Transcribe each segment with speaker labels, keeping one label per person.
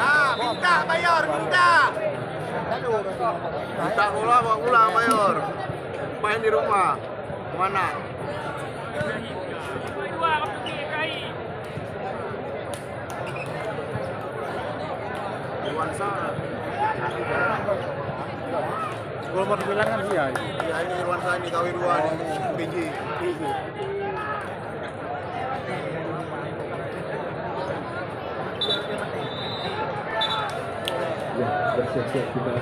Speaker 1: Ah, minta Mayor, minta. Minta ulang Mayor. Main di rumah. Mana? Irwansa.
Speaker 2: Gol mau dibilang kan dia.
Speaker 1: Ya ini Irwansa ini KW2 nih. PJ.
Speaker 3: Ya, bersiap-siap kita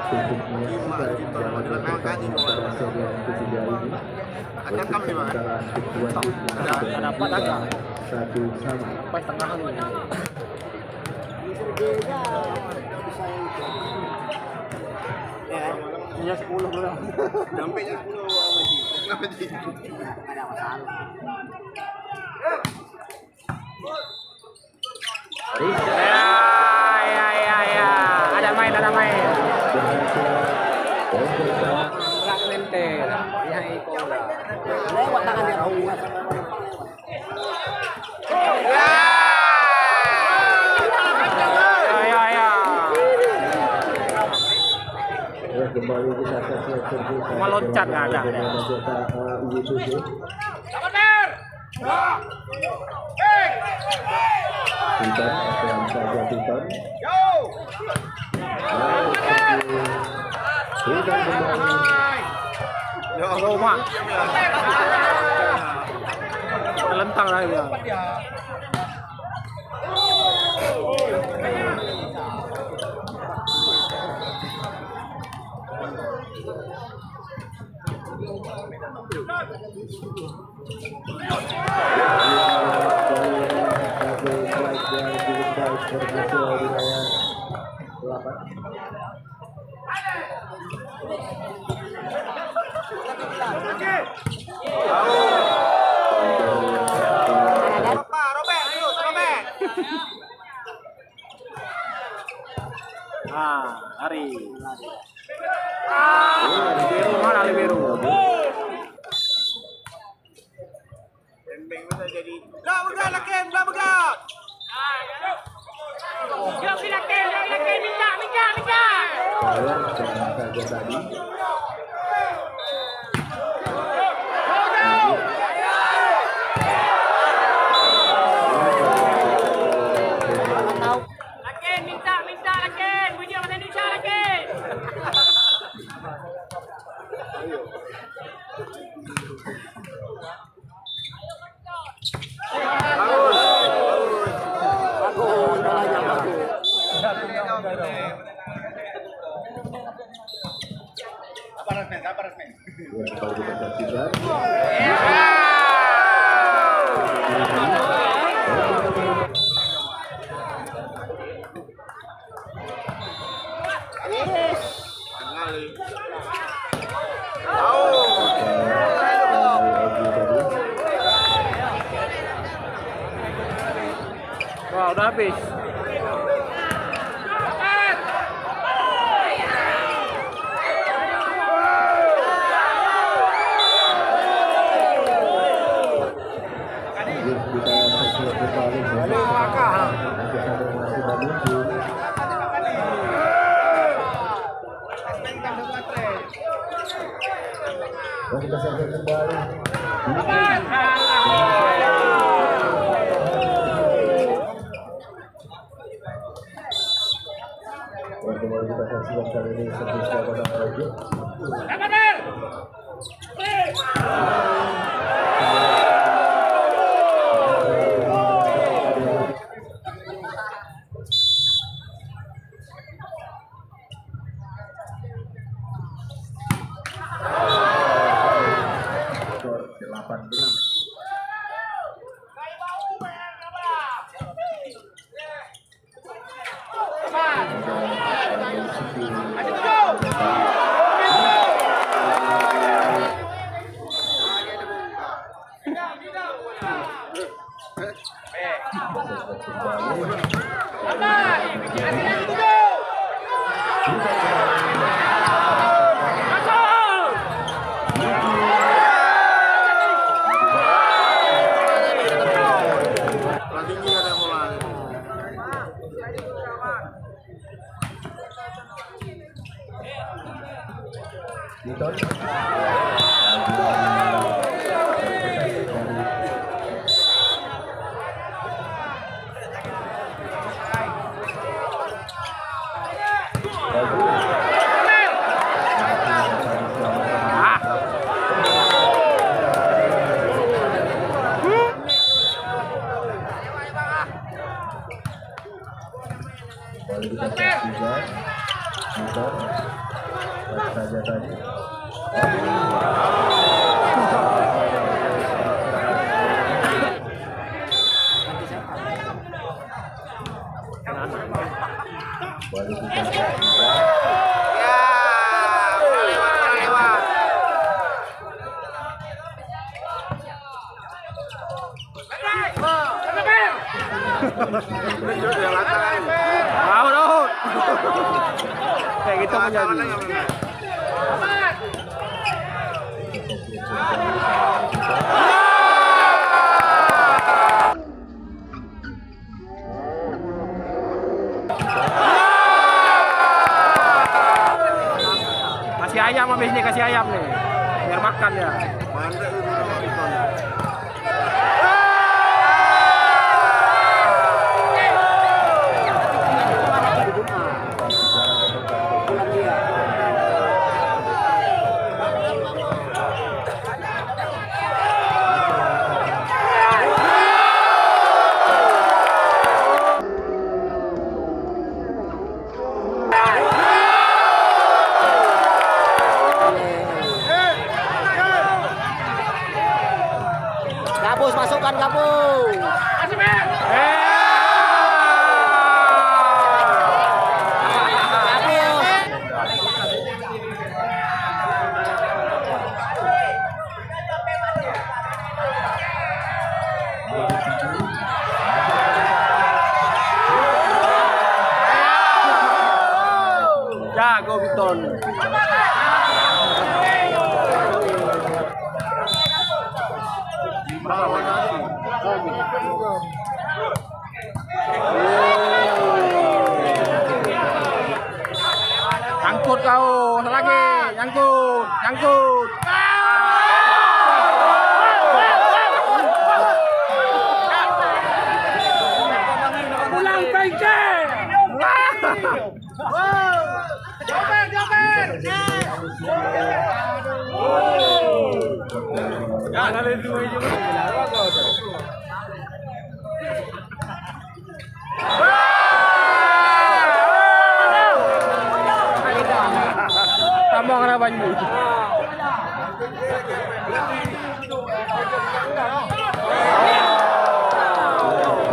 Speaker 3: untuk menyaksikan jalannya pertandingan yang ketiga ini.
Speaker 1: Ada kam di mana?
Speaker 2: Ada apa aja?
Speaker 3: Satu sama.
Speaker 2: Pas tengahan ini. Iya 10 bro.
Speaker 1: Dampaknya 10 Kenapa Ji?
Speaker 2: Ada masalah. Ya. Ada main. Berat mente. Ya itu. Lewat tangan dia lewat.
Speaker 3: Kembali kita saksikan
Speaker 2: Cuma loncat nggak ada.
Speaker 3: Pintar, akan saja pintar. Pintar kembali.
Speaker 2: Roma. Telentang lah dia. Lari. Biru mana biru?
Speaker 1: Bembeng bisa jadi. Lah begal lakin, lah begal.
Speaker 2: Minta.
Speaker 3: Saja tadi.
Speaker 1: Kabar resmen.
Speaker 3: Kalau kita saksikan.
Speaker 2: Wah, udah habis.
Speaker 3: Kita saksikan kembali. Kembali kita saksikan kali ini sebuah pada project.
Speaker 1: Tinggi ada
Speaker 3: Witon. Lalu kita cek juga motor baru saja tadi baru kita cek juga
Speaker 1: Ya, lewat.
Speaker 2: Out, out. Kayak gitu menjadi. Kasih ayam habis nih, kasih ayam nih. Biar makan ya.
Speaker 4: Gabus, masukkan gabus.
Speaker 2: Jago Witon. Nyangkut kau, lagi nyangkut, nyangkut. Pulang bengkel. Jangan ada dua juga. Tambah kena banyu.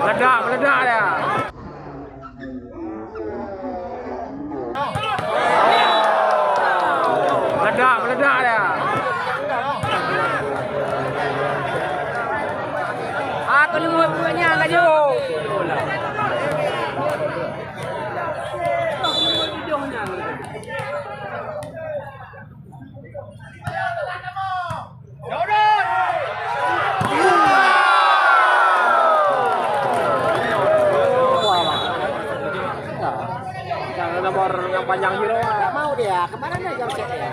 Speaker 2: Meledak, meledak dia. Meledak, meledak dia. Aku lihat buahnya enggak jauh. Nomor yang panjang hero
Speaker 4: Nggak mau dia, kemana nih jam set ya?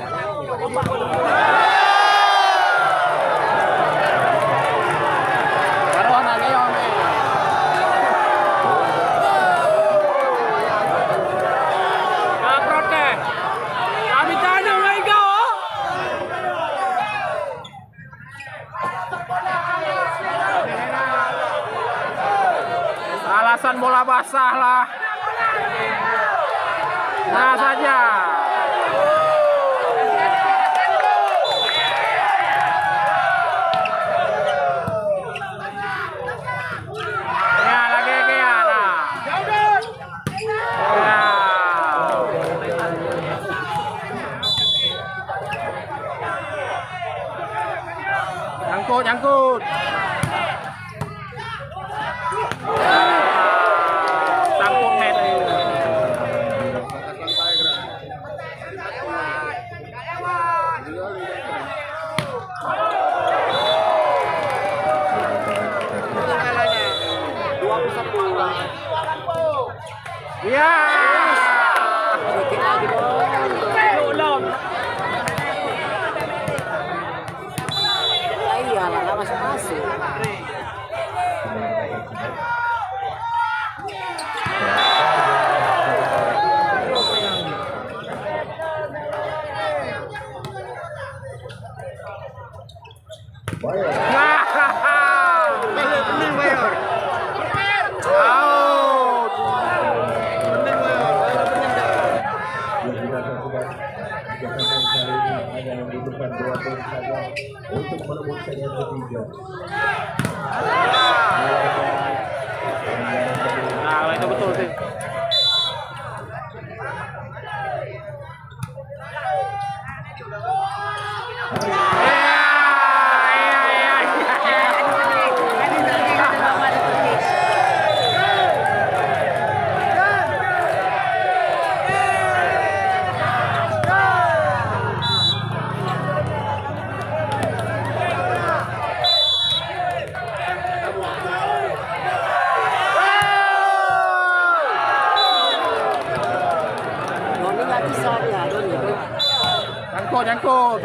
Speaker 2: taruhan aja yang nggak protes. Kami tanya nggak kau? Alasan bola basah lah. Nah saja. Ya lagi ya lah. Ya. Nyangkut, nyangkut. Sangkut net ini. Ya.
Speaker 4: Sedikit lagi dong.
Speaker 2: Belum.
Speaker 3: set yang ketiga.
Speaker 1: Nah, itu betul sih.
Speaker 4: Doni nggak bisa dia, Doni.
Speaker 1: Nyangkut,